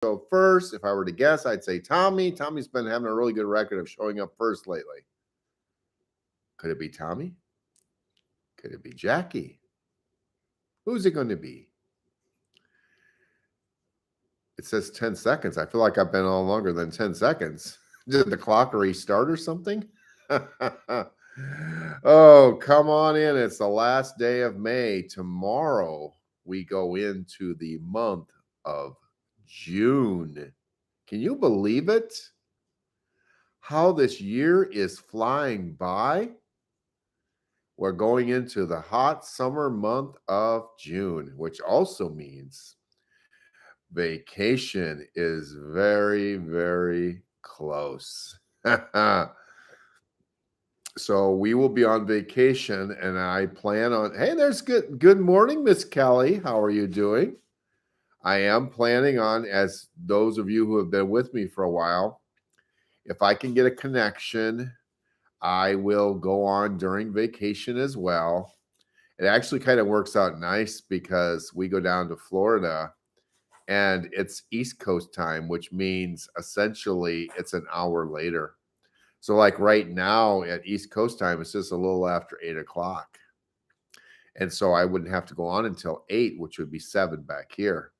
show first. If I were to guess, I'd say Tommy. Tommy's been having a really good record of showing up first lately. Could it be Tommy? Could it be Jackie? Who's it going to be? It says 10 seconds. I feel like I've been on longer than 10 seconds. Did the clock restart or something? Oh, come on in. It's the last day of May. Tomorrow, we go into the month of June. Can you believe it? How this year is flying by? We're going into the hot summer month of June, which also means vacation is very, very close. So we will be on vacation, and I plan on, hey, there's good morning, Miss Kelly. How are you doing? I am planning on, as those of you who have been with me for a while, if I can get a connection, I will go on during vacation as well. It actually kind of works out nice because we go down to Florida and it's East Coast time, which means essentially it's an hour later. So like right now at East Coast time, it's just a little after 8 o'clock. And so I wouldn't have to go on until 8, which would be 7 back here.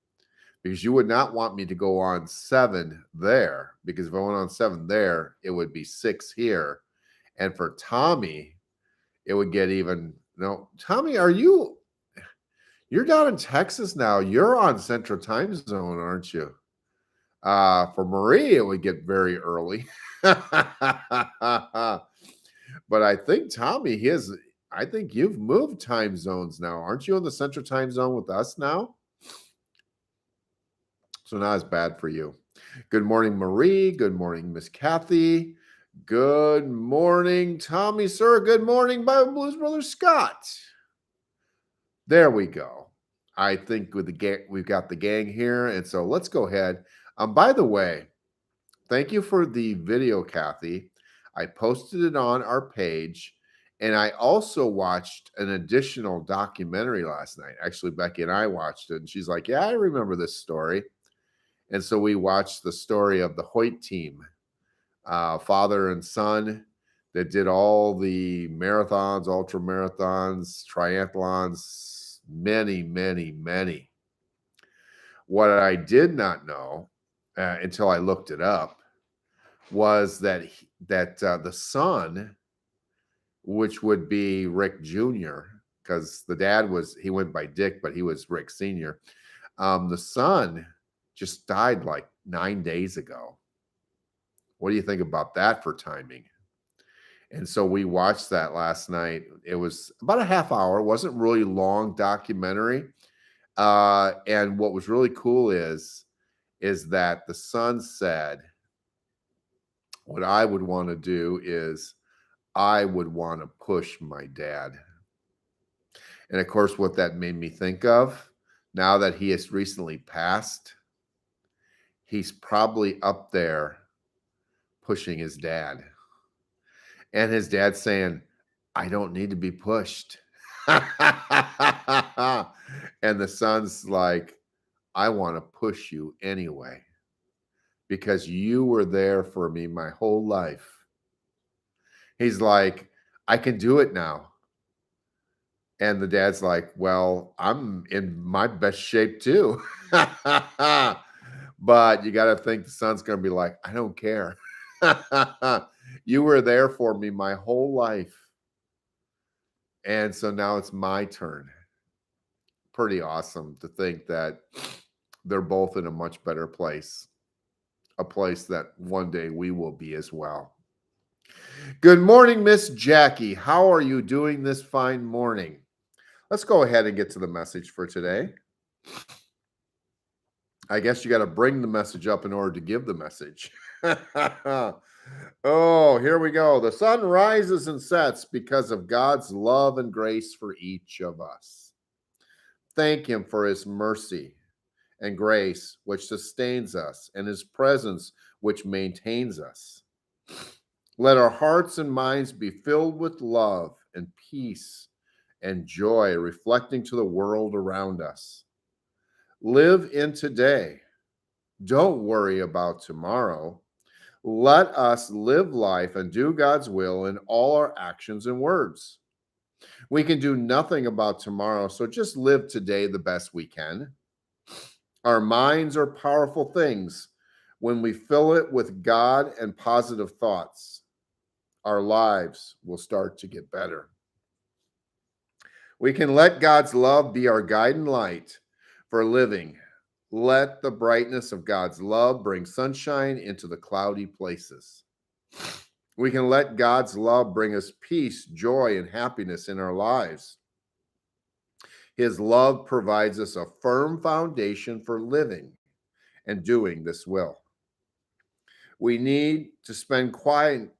Because you would not want me to go on 7 there. Because if I went on 7 there, it would be 6 here. And for Tommy, it would get even, no, Tommy, you're down in Texas now. You're on Central Time Zone, aren't you? For Marie, it would get very early. But I think Tommy, I think you've moved time zones now. Aren't you in the Central Time Zone with us now? So not as bad for you. Good morning, Marie. Good morning, Miss Kathy. Good morning, Tommy, sir. Good morning, Bible Blues Brother Scott. There we go. I think with the gang, we've got the gang here. And so let's go ahead. By the way, thank you for the video, Kathy. I posted it on our page. And I also watched an additional documentary last night. Actually, Becky and I watched it. And she's like, yeah, I remember this story. And so we watched the story of the Hoyt team, father and son, that did all the marathons, ultra marathons, triathlons, many, many, many. What I did not know until I looked it up was that the son, which would be Rick Jr., because the dad he went by Dick, but he was Rick Sr. The son just died like 9 days ago. What do you think about that for timing? And so we watched that last night. It was about a half hour. It wasn't really long documentary. And what was really cool is that the son said, what I would want to do is I would want to push my dad. And of course, what that made me think of, now that he has recently passed, he's probably up there pushing his dad. And his dad saying, I don't need to be pushed. And the son's like, I want to push you anyway, because you were there for me my whole life. He's like, I can do it now. And the dad's like, well, I'm in my best shape too. But you got to think the son's going to be like, I don't care. You were there for me my whole life. And so now it's my turn. Pretty awesome to think that they're both in a much better place. A place that one day we will be as well. Good morning, Miss Jackie. How are you doing this fine morning? Let's go ahead and get to the message for today. I guess you got to bring the message up in order to give the message. Oh, here we go. The sun rises and sets because of God's love and grace for each of us. Thank Him for His mercy and grace, which sustains us, and His presence, which maintains us. Let our hearts and minds be filled with love and peace and joy, reflecting to the world around us. Live in today. Don't worry about tomorrow. Let us live life and do God's will in all our actions and words. We can do nothing about tomorrow, so just live today the best we can. Our minds are powerful things. When we fill it with God and positive thoughts, our lives will start to get better. We can let God's love be our guide and light for living. Let the brightness of God's love bring sunshine into the cloudy places. We can let God's love bring us peace, joy, and happiness in our lives. His love provides us a firm foundation for living and doing this will. We need to spend quietness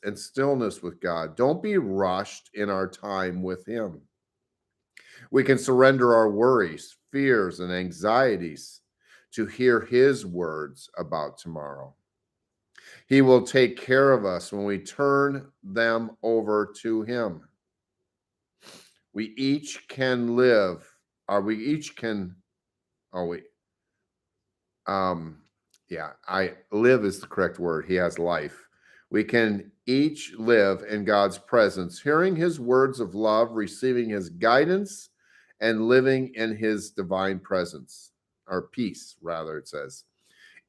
and stillness with God. Don't be rushed in our time with Him. We can surrender our worries, fears, and anxieties to hear His words about tomorrow. He will take care of us when we turn them over to Him. We each can live, or we each can, oh, wait, I live is the correct word. He has life. We can each live in God's presence, hearing His words of love, receiving His guidance, and living in His divine presence, or peace, rather, it says.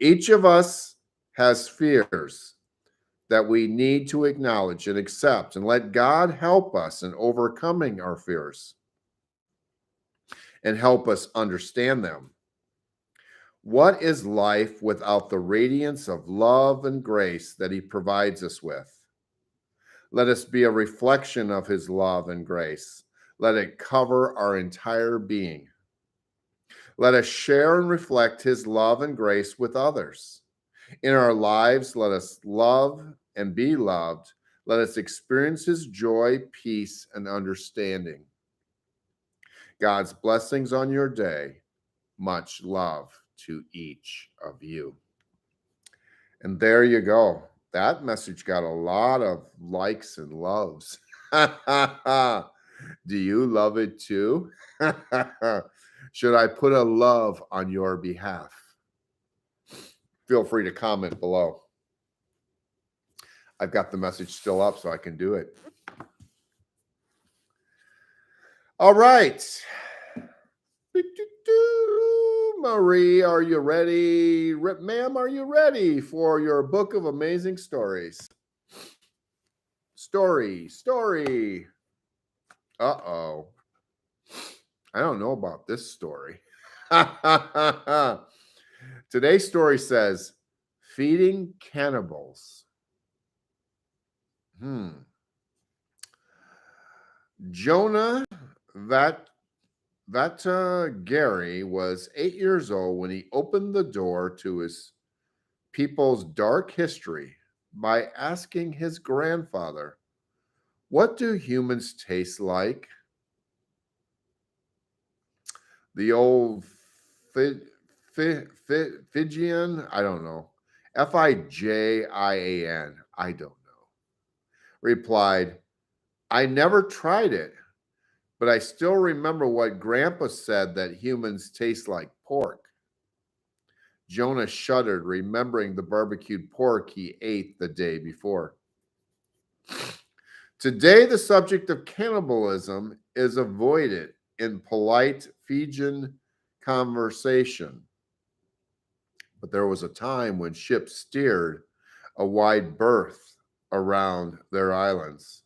Each of us has fears that we need to acknowledge and accept, and let God help us in overcoming our fears and help us understand them. What is life without the radiance of love and grace that He provides us with? Let us be a reflection of His love and grace. Let it cover our entire being. Let us share and reflect His love and grace with others. In our lives, let us love and be loved. Let us experience His joy, peace, and understanding. God's blessings on your day. Much love to each of you. And there you go. That message got a lot of likes and loves. Do you love it too? Should I put a love on your behalf? Feel free to comment below. I've got the message still up so I can do it. All right. Marie, are you ready? Ma'am, are you ready for your book of amazing stories? Story. Uh-oh. I don't know about this story. Today's story says, feeding cannibals. Jonah Gary was 8 years old when he opened the door to his people's dark history by asking his grandfather, "What do humans taste like?" The old Fijian, I don't know, Fijian, I don't know, replied, "I never tried it, but I still remember what Grandpa said, that humans taste like pork." Jonah shuddered, remembering the barbecued pork he ate the day before. Today, the subject of cannibalism is avoided in polite Fijian conversation. But there was a time when ships steered a wide berth around their islands.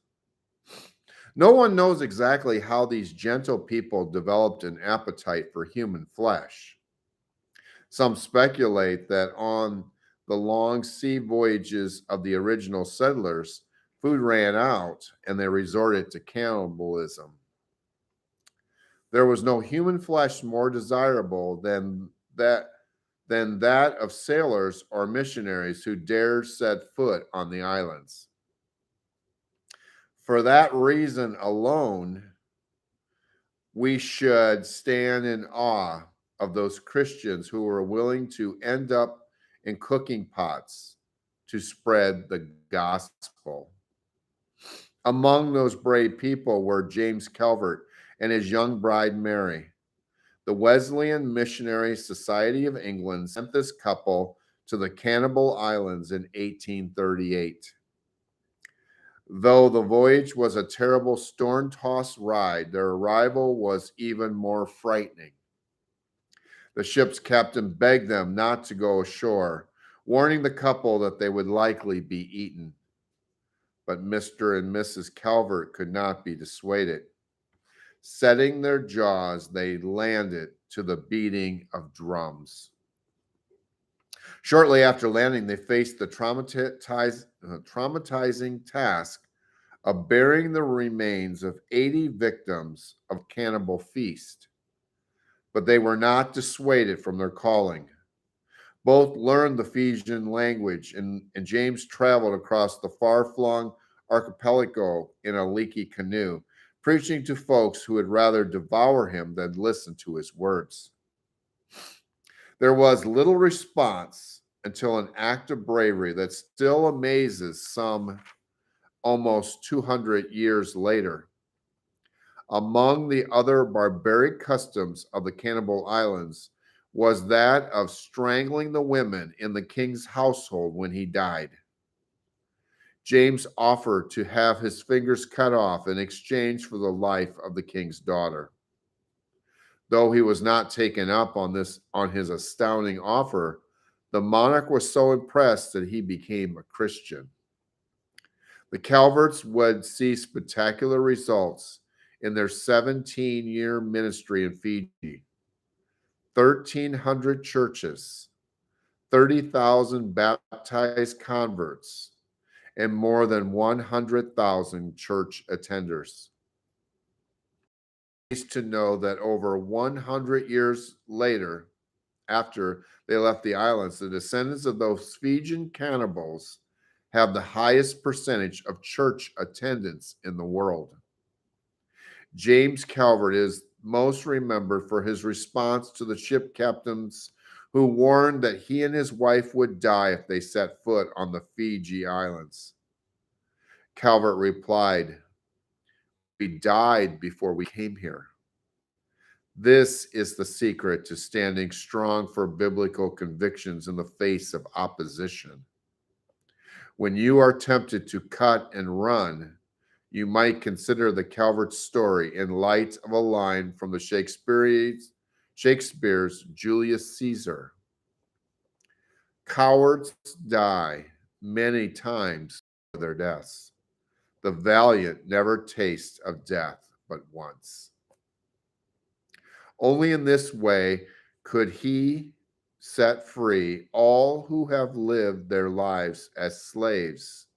No one knows exactly how these gentle people developed an appetite for human flesh. Some speculate that on the long sea voyages of the original settlers, food ran out and they resorted to cannibalism. There was no human flesh more desirable than that of sailors or missionaries who dared set foot on the islands. For that reason alone, we should stand in awe of those Christians who were willing to end up in cooking pots to spread the gospel. Among those brave people were James Calvert and his young bride Mary. The Wesleyan Missionary Society of England sent this couple to the Cannibal Islands in 1838. Though the voyage was a terrible storm-tossed ride, their arrival was even more frightening. The ship's captain begged them not to go ashore, warning the couple that they would likely be eaten. But Mr. and Mrs. Calvert could not be dissuaded. Setting their jaws, they landed to the beating of drums. Shortly after landing, they faced the traumatizing task of burying the remains of 80 victims of cannibal feast. But they were not dissuaded from their calling. Both learned the Fijian language, and James traveled across the far-flung archipelago in a leaky canoe, preaching to folks who would rather devour him than listen to his words. There was little response until an act of bravery that still amazes some almost 200 years later. Among the other barbaric customs of the Cannibal Islands was that of strangling the women in the king's household when he died. James offered to have his fingers cut off in exchange for the life of the king's daughter. Though he was not taken up on his astounding offer, the monarch was so impressed that he became a Christian. The Calverts would see spectacular results in their 17-year ministry in Fiji. 1,300 churches, 30,000 baptized converts, and more than 100,000 church attenders. It's to know that over 100 years later, after they left the islands, the descendants of those Fijian cannibals have the highest percentage of church attendance in the world. James Calvert is most remembered for his response to the ship captains who warned that he and his wife would die if they set foot on the Fiji Islands. Calvert replied, "We died before we came here." This is the secret to standing strong for biblical convictions in the face of opposition. When you are tempted to cut and run, you might consider the Calvert story in light of a line from the Shakespeare's Julius Caesar. Cowards die many times for their deaths. The valiant never taste of death but once. Only in this way could he set free all who have lived their lives as slaves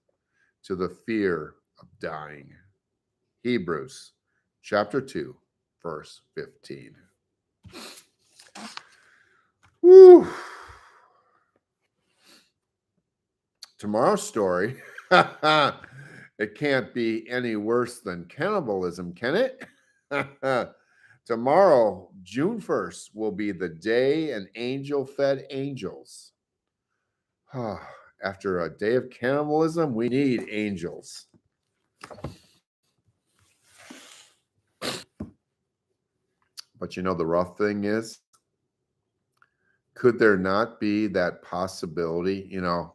to the fear of dying. Hebrews chapter 2, verse 15. Woo. Tomorrow's story, it can't be any worse than cannibalism, can it? Tomorrow, June 1st, will be the day an angel fed angels. After a day of cannibalism, we need angels. But you know, the rough thing is, could there not be that possibility? You know,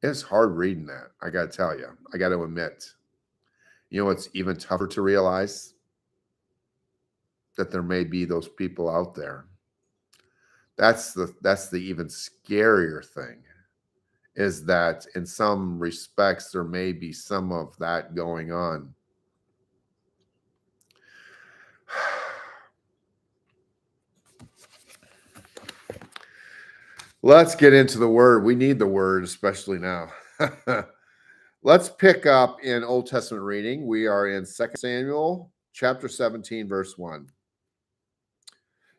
it's hard reading that. I got to tell you, I got to admit, you know, it's even tougher to realize that there may be those people out there. That's the even scarier thing, is that in some respects there may be some of that going on. Let's get into the word. We need the word, especially now. Let's pick up in Old Testament reading. We are in 2 Samuel chapter 17, verse 1.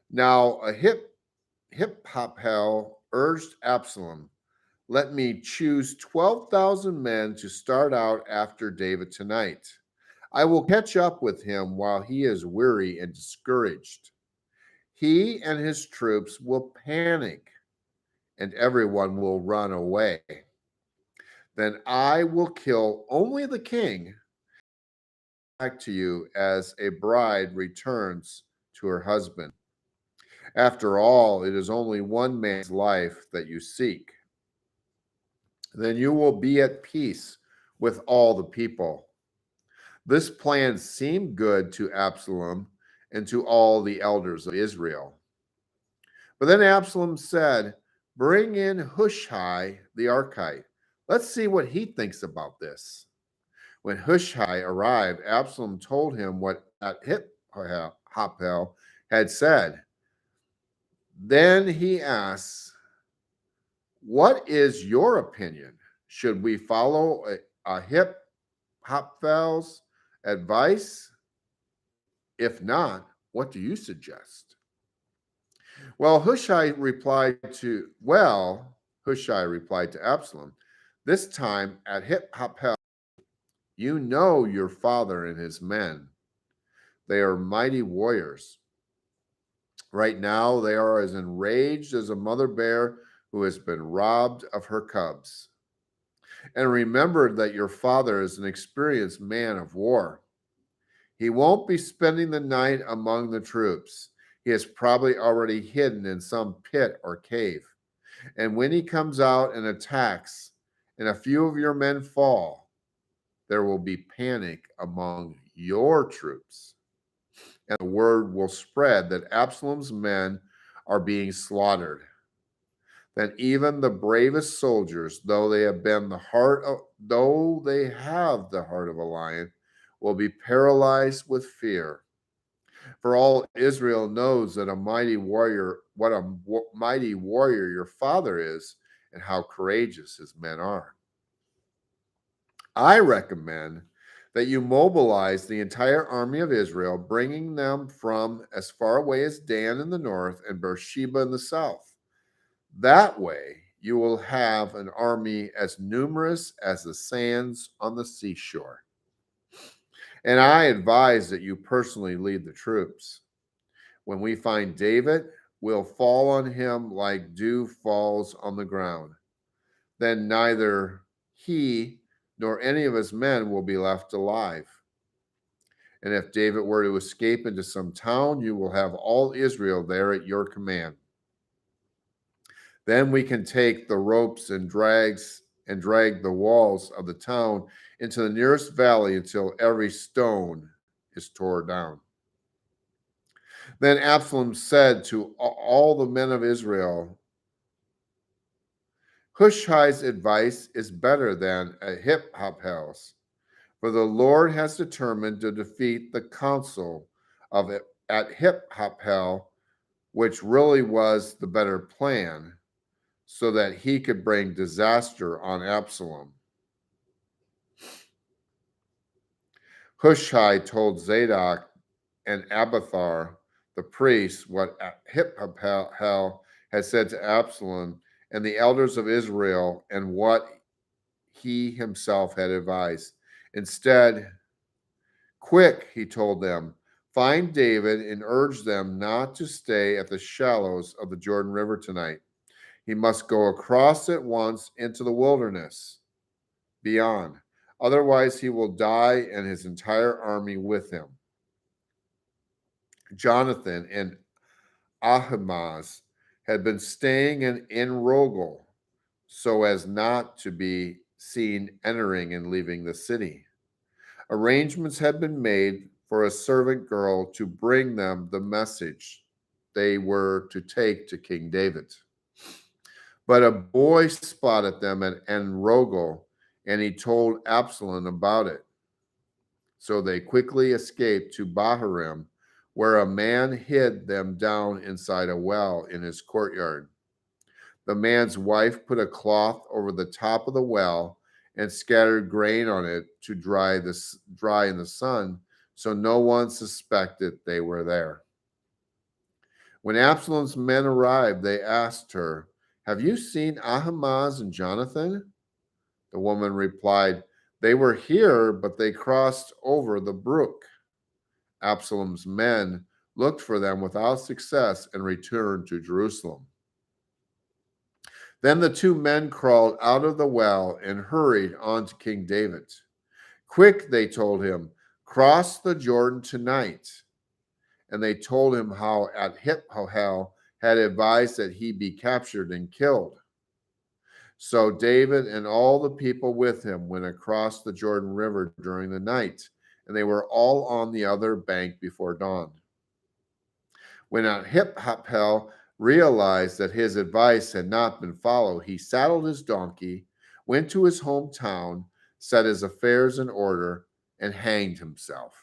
Now, Ahithophel urged Absalom, "Let me choose 12,000 men to start out after David tonight. I will catch up with him while he is weary and discouraged. He and his troops will panic, and everyone will run away. Then I will kill only the king back to you as a bride returns to her husband. After all, it is only one man's life that you seek. Then you will be at peace with all the people. This plan seemed good to Absalom and to all the elders of Israel. But then Absalom said, "Bring in Hushai the Archite. Let's see what he thinks about this." When Hushai arrived, Absalom told him what Ahithophel had said. Then he asked, "What is your opinion? Should we follow Ahithophel's advice? If not, what do you suggest?" Hushai replied to Absalom, "This time at Ahithophel, you know your father and his men. They are mighty warriors. Right now, they are as enraged as a mother bear who has been robbed of her cubs. And remember that your father is an experienced man of war. He won't be spending the night among the troops. He is probably already hidden in some pit or cave. And when he comes out and attacks, and a few of your men fall, there will be panic among your troops. And the word will spread that Absalom's men are being slaughtered. Then even the bravest soldiers, though they have the heart of a lion, will be paralyzed with fear. For all Israel knows that what a mighty warrior your father is, and how courageous his men are. I recommend that you mobilize the entire army of Israel, bringing them from as far away as Dan in the north and Beersheba in the south. That way, you will have an army as numerous as the sands on the seashore. And I advise that you personally lead the troops. When we find David, we'll fall on him like dew falls on the ground. Then neither he nor any of his men will be left alive. And if David were to escape into some town, you will have all Israel there at your command. Then we can take the ropes and drag the walls of the town into the nearest valley until every stone is torn down." Then Absalom said to all the men of Israel, "Hushai's advice is better than Ahithophel's, for the Lord has determined to defeat the counsel of Ahithophel, which really was the better plan, so that he could bring disaster on Absalom." Hushai told Zadok and Abiathar, the priests, what Ahithophel had said to Absalom and the elders of Israel, and what he himself had advised. Instead, "Quick," he told them, "find David and urge them not to stay at the shallows of the Jordan River tonight. He must go across at once into the wilderness beyond. Otherwise, he will die and his entire army with him." Jonathan and Ahimaaz had been staying in Rogel so as not to be seen entering and leaving the city. Arrangements had been made for a servant girl to bring them the message they were to take to King David. But a boy spotted them at En Rogel, and he told Absalom about it. So they quickly escaped to Bahurim, where a man hid them down inside a well in his courtyard. The man's wife put a cloth over the top of the well and scattered grain on it to dry in the sun, so no one suspected they were there. When Absalom's men arrived, they asked her, "Have you seen Ahimaaz and Jonathan?" The woman replied, "They were here, but they crossed over the brook." Absalom's men looked for them without success and returned to Jerusalem. Then the two men crawled out of the well and hurried on to King David. "Quick," they told him, "cross the Jordan tonight, and they told him how Ahithophel had advised that he be captured and killed. So David and all the people with him went across the Jordan River during the night, and they were all on the other bank before dawn. When Ahithophel realized that his advice had not been followed, he saddled his donkey, went to his hometown, set his affairs in order, and hanged himself.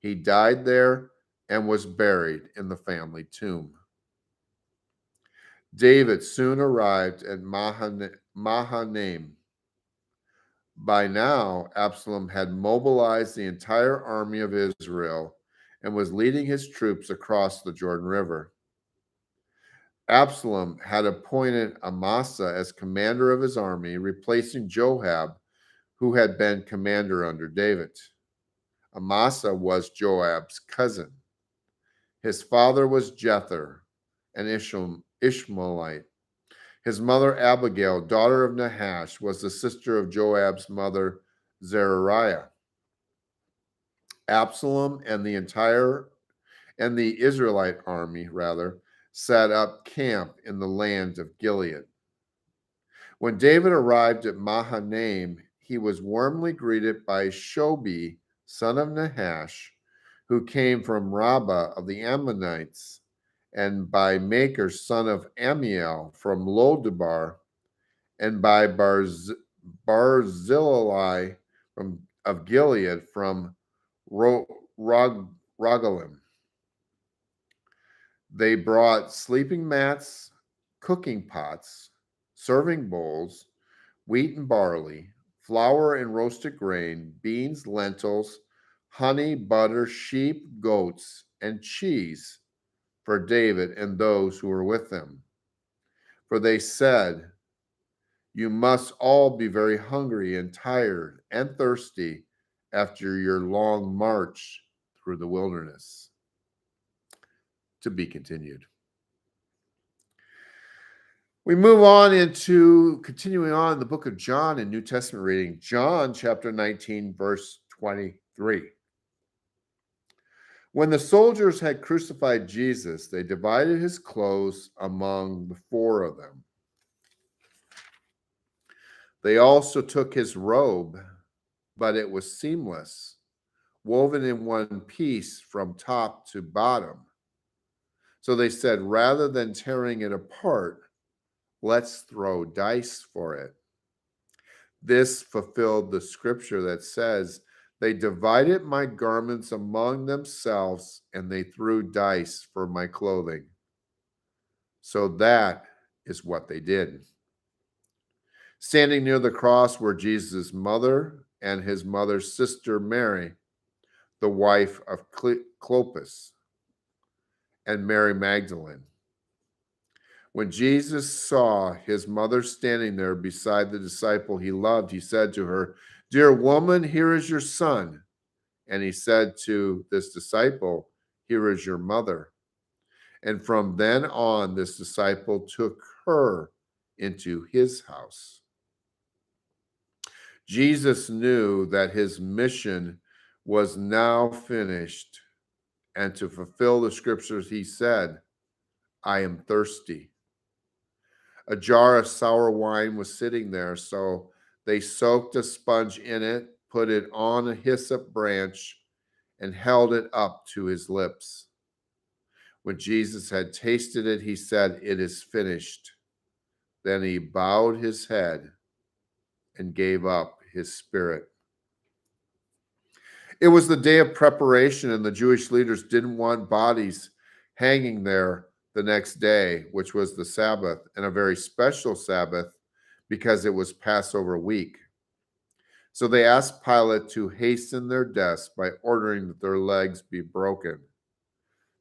He died there and was buried in the family tomb. David soon arrived at Mahanaim. By now, Absalom had mobilized the entire army of Israel and was leading his troops across the Jordan River. Absalom had appointed Amasa as commander of his army, replacing Joab, who had been commander under David. Amasa was Joab's cousin. His father was Jether, an Ishmaelite. His mother Abigail, daughter of Nahash, was the sister of Joab's mother Zeruiah. Absalom and the Israelite army, set up camp in the land of Gilead. When David arrived at Mahanaim, he was warmly greeted by Shobi, son of Nahash, who came from Rabbah of the Ammonites, and by Maker, son of Amiel, from Lodebar, and by Barzillai of Gilead, from Rogelim. They brought sleeping mats, cooking pots, serving bowls, wheat and barley, flour and roasted grain, beans, lentils, honey, butter, sheep, goats, and cheese for David and those who were with him. For they said, "You must all be very hungry and tired and thirsty after your long march through the wilderness." To be continued. We move on into continuing on in the book of John in New Testament reading, John chapter 19, verse 23. When the soldiers had crucified Jesus, they divided his clothes among the four of them. They also took his robe, but it was seamless, woven in one piece from top to bottom. So they said, rather than tearing it apart, let's throw dice for it. This fulfilled the scripture that says, they divided my garments among themselves, and they threw dice for my clothing. So that is what they did. Standing near the cross were Jesus' mother and his mother's sister Mary, the wife of Clopas, and Mary Magdalene. When Jesus saw his mother standing there beside the disciple he loved, he said to her, "Dear woman, here is your son." And he said to this disciple, "Here is your mother." And from then on, this disciple took her into his house. Jesus knew that his mission was now finished, and to fulfill the scriptures, he said, "I am thirsty." A jar of sour wine was sitting there, so they soaked a sponge in it, put it on a hyssop branch, and held it up to his lips. When Jesus had tasted it, he said, "It is finished." Then he bowed his head and gave up his spirit. It was the day of preparation, and the Jewish leaders didn't want bodies hanging there the next day, which was the Sabbath, and a very special Sabbath because it was Passover week. So they asked Pilate to hasten their deaths by ordering that their legs be broken.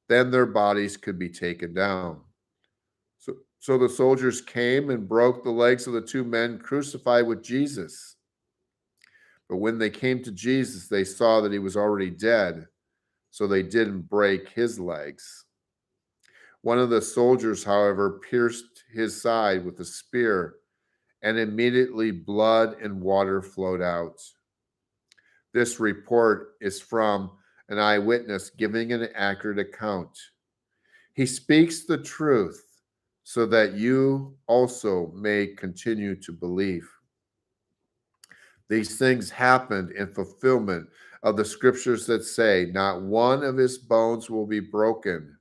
Then their bodies could be taken down. So the soldiers came and broke the legs of the two men crucified with Jesus. But when they came to Jesus, they saw that he was already dead, so they didn't break his legs. One of the soldiers, however, pierced his side with a spear, and immediately blood and water flowed out. This report is from an eyewitness giving an accurate account. He speaks the truth so that you also may continue to believe. These things happened in fulfillment of the scriptures that say, not one of his bones will be broken,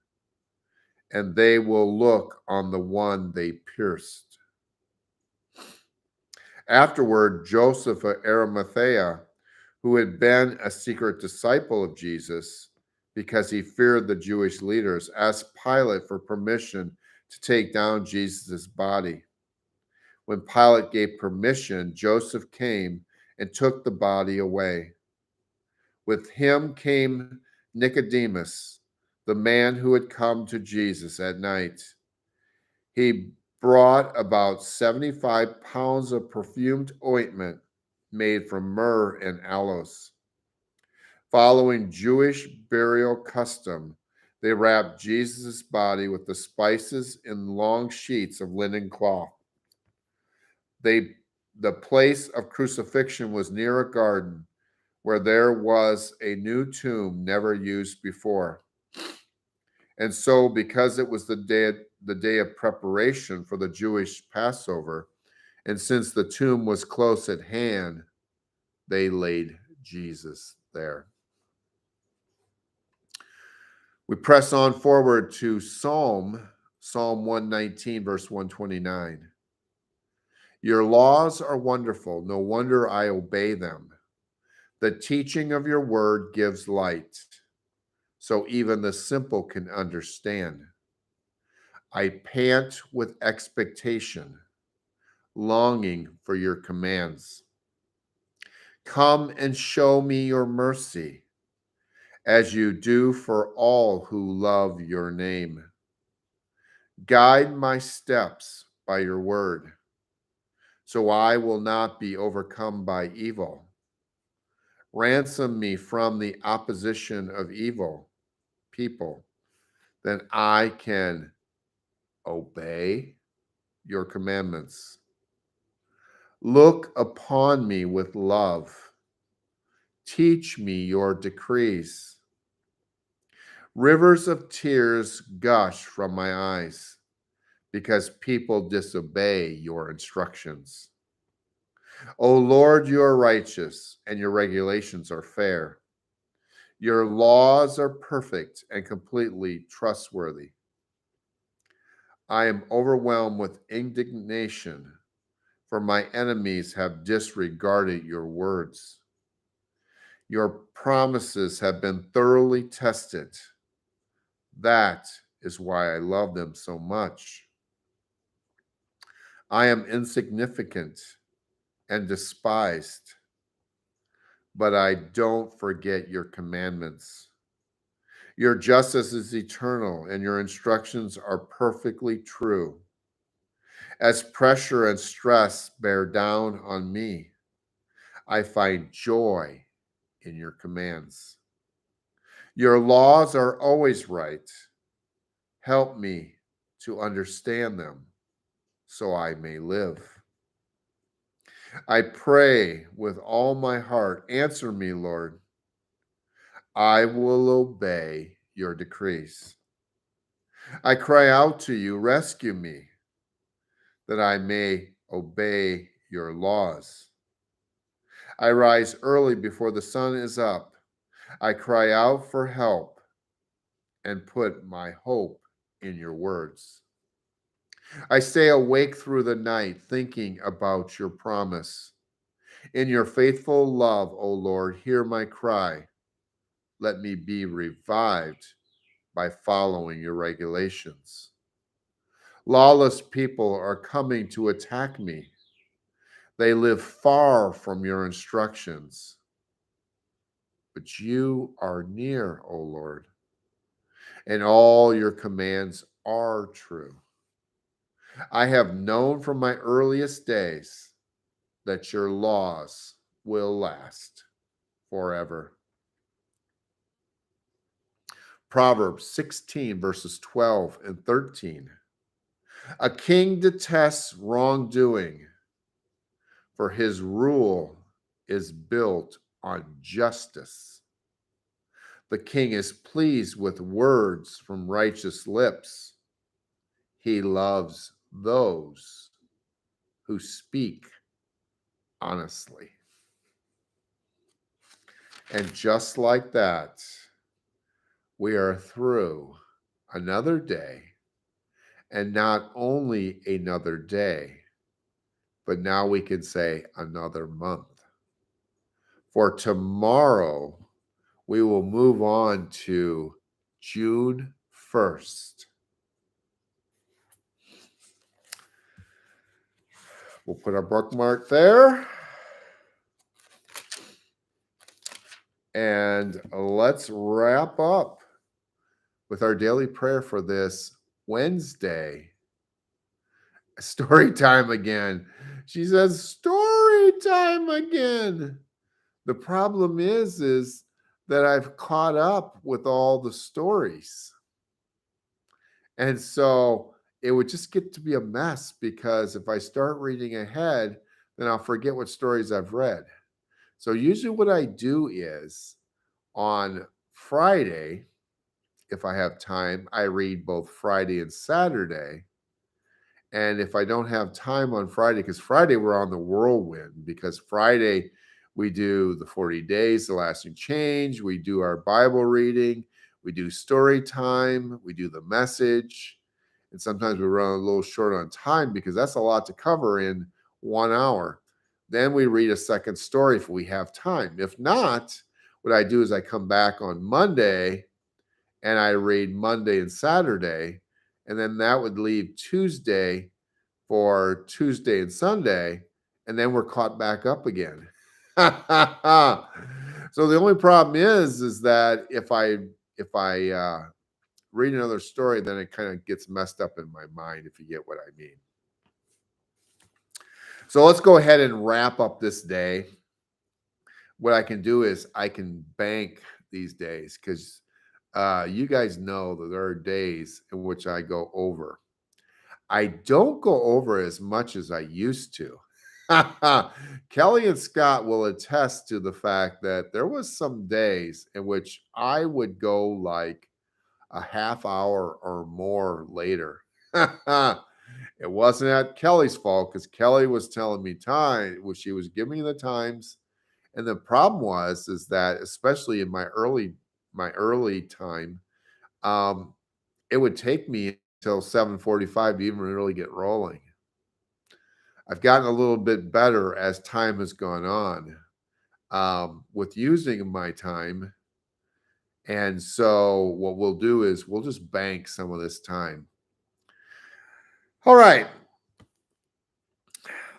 and they will look on the one they pierced. Afterward, Joseph of Arimathea, who had been a secret disciple of Jesus because he feared the Jewish leaders, asked Pilate for permission to take down Jesus' body. When Pilate gave permission, Joseph came and took the body away. With him came Nicodemus, the man who had come to Jesus at night. He brought about 75 pounds of perfumed ointment made from myrrh and aloes. Following Jewish burial custom, they wrapped Jesus' body with the spices in long sheets of linen cloth. The place of crucifixion was near a garden where there was a new tomb never used before. And so, because it was the day of preparation for the Jewish Passover, and since the tomb was close at hand, they laid Jesus there. We press on forward to Psalm 119, verse 129. Your laws are wonderful. No wonder I obey them. The teaching of your word gives light, so even the simple can understand. I pant with expectation, longing for your commands. Come and show me your mercy, as you do for all who love your name. Guide my steps by your word, so I will not be overcome by evil. Ransom me from the opposition of evil people, then I can obey your commandments. Look upon me with love. Teach me your decrees. Rivers of tears gush from my eyes because people disobey your instructions. O Lord, you are righteous and your regulations are fair. Your laws are perfect and completely trustworthy. I am overwhelmed with indignation, for my enemies have disregarded your words. Your promises have been thoroughly tested. That is why I love them so much. I am insignificant and despised, but I don't forget your commandments. Your justice is eternal, and your instructions are perfectly true. As pressure and stress bear down on me, I find joy in your commands. Your laws are always right. Help me to understand them so I may live. I pray with all my heart. Answer me, Lord. I will obey your decrees. I cry out to you, rescue me, that I may obey your laws. I rise early before the sun is up. I cry out for help and put my hope in your words. I stay awake through the night thinking about your promise. In your faithful love, O Lord, hear my cry. Let me be revived by following your regulations. Lawless people are coming to attack me. They live far from your instructions. But you are near, O Lord, and all your commands are true. I have known from my earliest days that your laws will last forever. Proverbs 16, verses 12 and 13. A king detests wrongdoing, for his rule is built on justice. The king is pleased with words from righteous lips. He loves those who speak honestly. And just like that, we are through another day, and not only another day, but now we can say another month. For tomorrow, we will move on to June 1st. We'll put our bookmark there. And let's wrap up with our daily prayer for this Wednesday. Story time again. She says, story time again. The problem is that I've caught up with all the stories. And so it would just get to be a mess, because if I start reading ahead, then I'll forget what stories I've read. So usually what I do is on Friday, if I have time, I read both Friday and Saturday. And if I don't have time on Friday, because Friday we're on the whirlwind, because Friday we do the 40 days, the lasting change, we do our Bible reading, we do story time, we do the message. And sometimes we run a little short on time because that's a lot to cover in 1 hour. Then we read a second story if we have time. If not, what I do is I come back on Monday and I read Monday and Saturday, and then that would leave Tuesday for Tuesday and Sunday, and then we're caught back up again. So the only problem is that if I read another story, then it kind of gets messed up in my mind, if you get what I mean. So let's go ahead and wrap up this day. What I can do is I can bank these days, because you guys know that there are days in which I go over. I don't go over as much as I used to. Kelly and Scott will attest to the fact that there was some days in which I would go like a half hour or more later. It wasn't at Kelly's fault, because Kelly was telling me she was giving me the times. And the problem is that, especially in my early time, it would take me until 7:45 to even really get rolling. I've gotten a little bit better as time has gone on with using my time. And so what we'll do is we'll just bank some of this time. All right.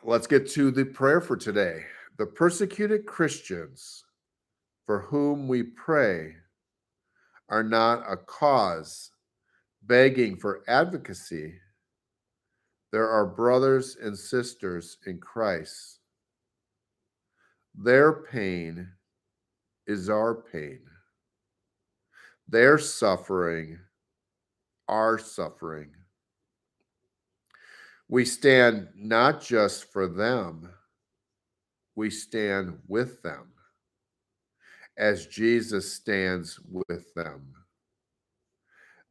Let's get to the prayer for today. The persecuted Christians for whom we pray are not a cause begging for advocacy. There are brothers and sisters in Christ. Their pain is our pain. Their suffering, our suffering. We stand not just for them, we stand with them as Jesus stands with them.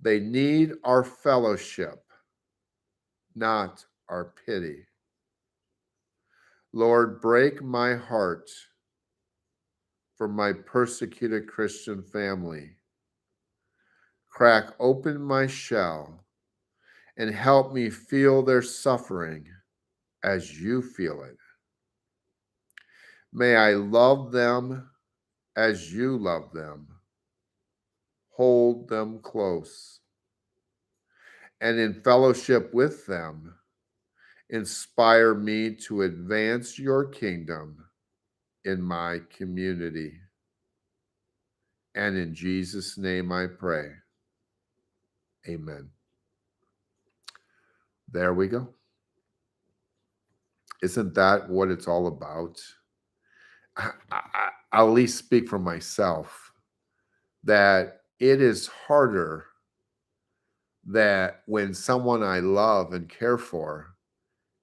They need our fellowship, not our pity. Lord, break my heart for my persecuted Christian family. Crack open my shell and help me feel their suffering as you feel it. May I love them as you love them. Hold them close. And in fellowship with them, inspire me to advance your kingdom in my community. And in Jesus' name I pray. Amen. There we go. Isn't that what it's all about? I'll at least speak for myself, that it is harder that when someone I love and care for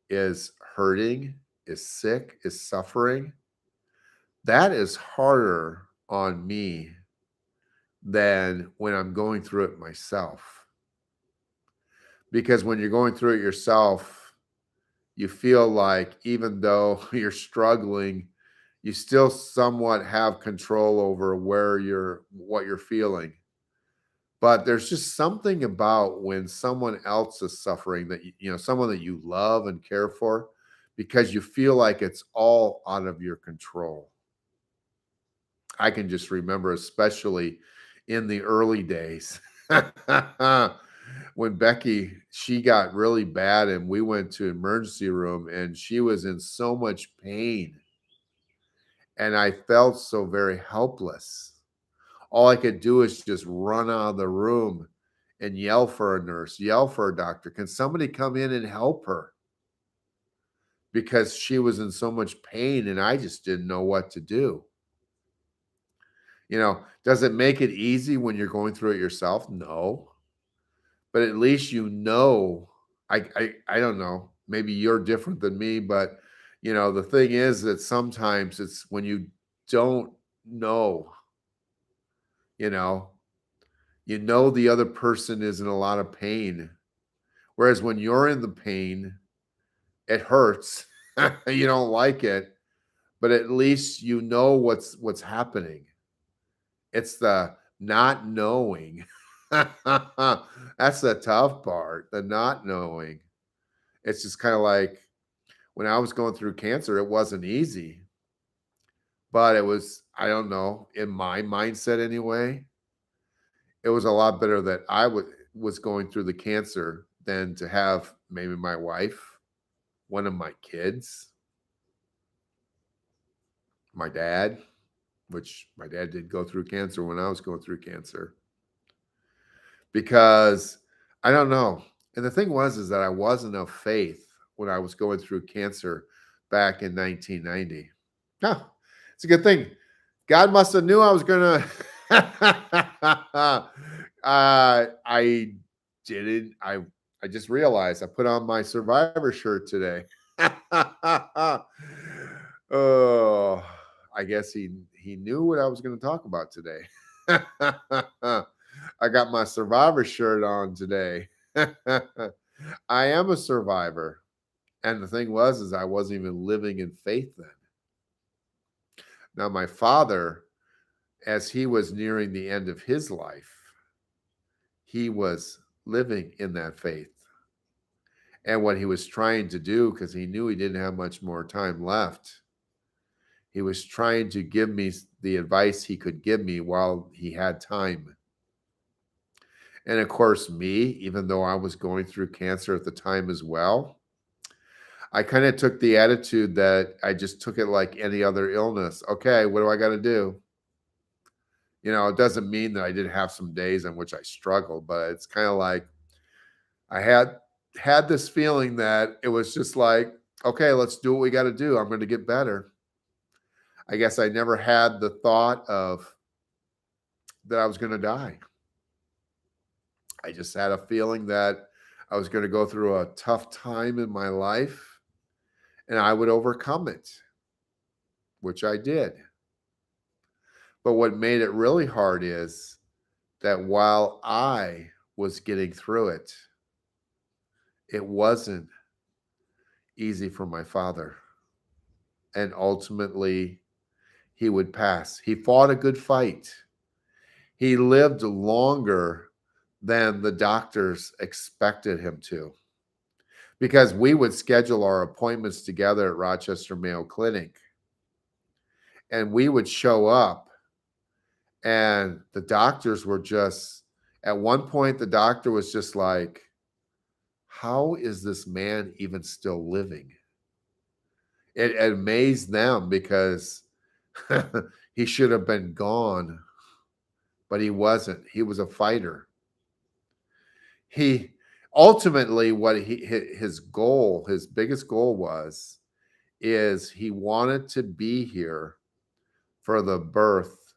is hurting, is sick, is suffering, that is harder on me than when I'm going through it myself. Because when you're going through it yourself, you feel like even though you're struggling, you still somewhat have control over what you're feeling. But there's just something about when someone else is suffering that someone that you love and care for, because you feel like it's all out of your control. I can just remember, especially in the early days, when Becky, she got really bad and we went to emergency room and she was in so much pain and I felt so very helpless. All I could do is just run out of the room and yell for a nurse, yell for a doctor. Can somebody come in and help her? Because she was in so much pain and I just didn't know what to do. Does it make it easy when you're going through it yourself? No. But at least I don't know. Maybe you're different than me, but the thing is that sometimes it's when you don't know, you know, the other person is in a lot of pain. Whereas when you're in the pain, it hurts. You don't like it, but at least you know what's happening. It's the not knowing. That's the tough part, the not knowing. It's just kind of like when I was going through cancer, it wasn't easy, but it was, I don't know, in my mindset anyway, it was a lot better that was going through the cancer than to have maybe my wife, one of my kids, my dad, which my dad did go through cancer when I was going through cancer. Because I don't know. And the thing was is that I wasn't of faith when I was going through cancer back in 1990. Huh, it's a good thing. God must have knew I was gonna. I didn't. I just realized I put on my Survivor shirt today. Oh, I guess he knew what I was going to talk about today. I got my Survivor shirt on today. I am a survivor. And the thing was is I wasn't even living in faith then. Now my father, as he was nearing the end of his life, he was living in that faith. And what he was trying to do, because he knew he didn't have much more time left, he was trying to give me the advice he could give me while he had time. And of course, me, even though I was going through cancer at the time as well, I kind of took the attitude that I just took it like any other illness. Okay, what do I got to do? It doesn't mean that I didn't have some days in which I struggled, but it's kind of like I had this feeling that it was just like, okay, let's do what we got to do. I'm going to get better. I guess I never had the thought of that I was going to die. I just had a feeling that I was going to go through a tough time in my life and I would overcome it, which I did. But what made it really hard is that while I was getting through it, it wasn't easy for my father. And ultimately, he would pass. He fought a good fight. He lived longer than the doctors expected him to, because we would schedule our appointments together at Rochester Mayo Clinic and we would show up and the doctors were just, at one point, the doctor was just like, how is this man even still living? It amazed them because he should have been gone, but he wasn't. He was a fighter. He ultimately, what his goal, his biggest goal was, is he wanted to be here for the birth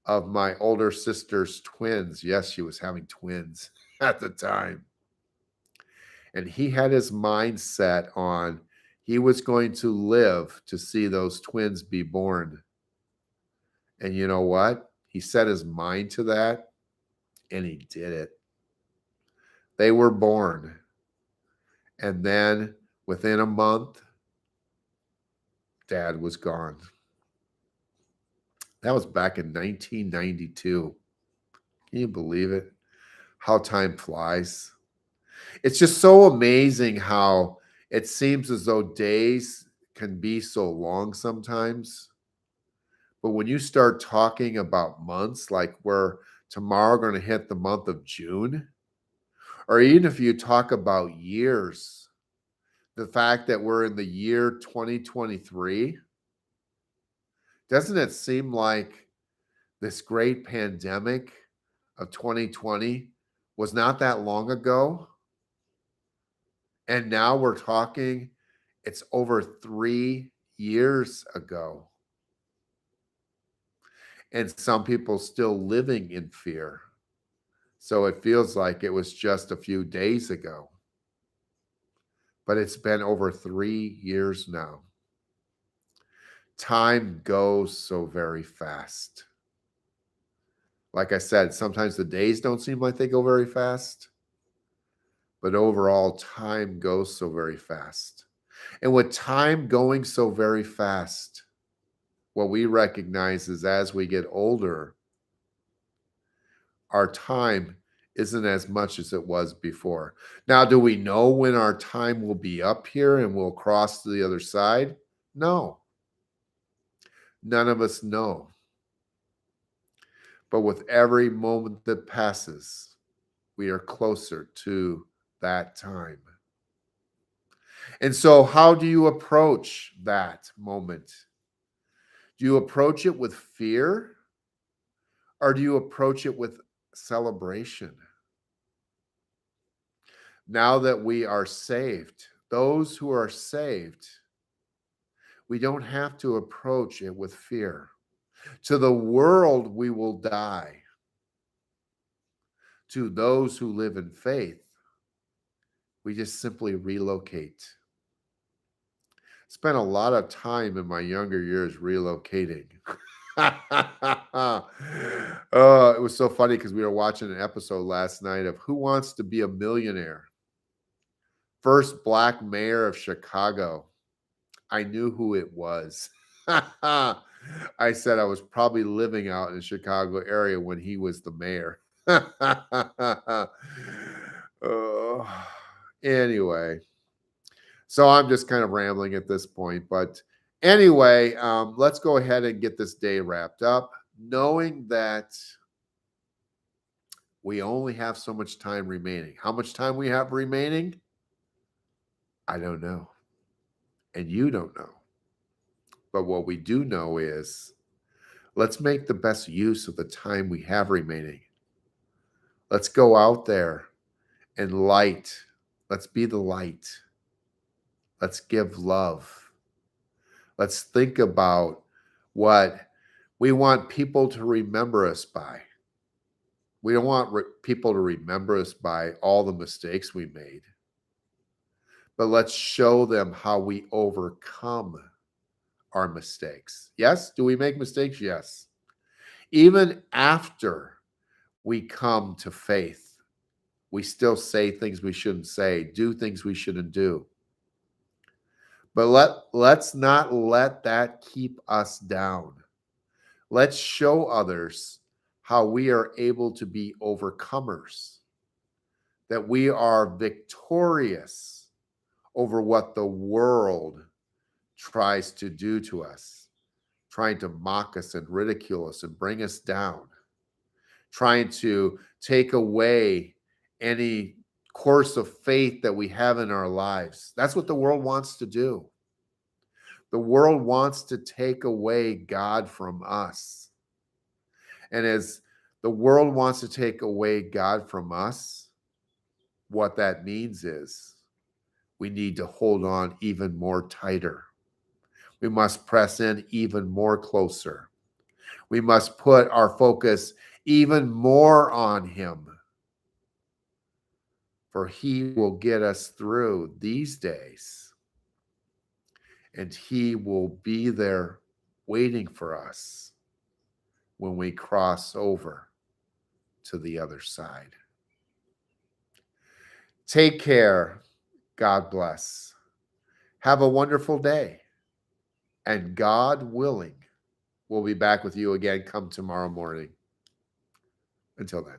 of my older sister's twins. Yes, she was having twins at the time. And he had his mind set on he was going to live to see those twins be born. And you know what? He set his mind to that, and he did it. They were born. And then within a month, Dad was gone. That was back in 1992. Can you believe it? How time flies. It's just so amazing how it seems as though days can be so long sometimes. But when you start talking about months, like we're tomorrow going to hit the month of June, or even if you talk about years, the fact that we're in the year 2023, doesn't it seem like this great pandemic of 2020 was not that long ago? And now we're talking, it's over 3 years ago. And some people still living in fear. So it feels like it was just a few days ago. But it's been over 3 years now. Time goes so very fast. Like I said, sometimes the days don't seem like they go very fast, but overall, time goes so very fast. And with time going so very fast, what we recognize is as we get older, our time isn't as much as it was before. Now, do we know when our time will be up here and we'll cross to the other side? No, none of us know. But with every moment that passes, we are closer to that time. And so, how do you approach that moment? Do you approach it with fear or do you approach it with celebration? Now that we are saved, those who are saved, we don't have to approach it with fear. To the world, we will die. To those who live in faith, we just simply relocate. Spent a lot of time in my younger years relocating. It was so funny because we were watching an episode last night of Who Wants to Be a Millionaire? First black mayor of Chicago. I knew who it was. I said I was probably living out in the Chicago area when he was the mayor. Oh, anyway, so I'm just kind of rambling at this point. But anyway, let's go ahead and get this day wrapped up, knowing that we only have so much time remaining. How much time we have remaining? I don't know. And you don't know. But what we do know is let's make the best use of the time we have remaining. Let's go out there and light. Let's be the light. Let's give love. Let's think about what we want people to remember us by. We don't want people to remember us by all the mistakes we made, but let's show them how we overcome our mistakes. Yes, do we make mistakes? Yes. Even after we come to faith, we still say things we shouldn't say, do things we shouldn't do. But let's not let that keep us down. Let's show others how we are able to be overcomers, that we are victorious over what the world tries to do to us, trying to mock us and ridicule us and bring us down, trying to take away any course of faith that we have in our lives. That's what the world wants to do. The world wants to take away God from us. And as the world wants to take away God from us, what that means is we need to hold on even more tighter. We must press in even more closer. We must put our focus even more on Him, for He will get us through these days, and He will be there waiting for us when we cross over to the other side. Take care. God bless. Have a wonderful day. And God willing, we'll be back with you again come tomorrow morning. Until then.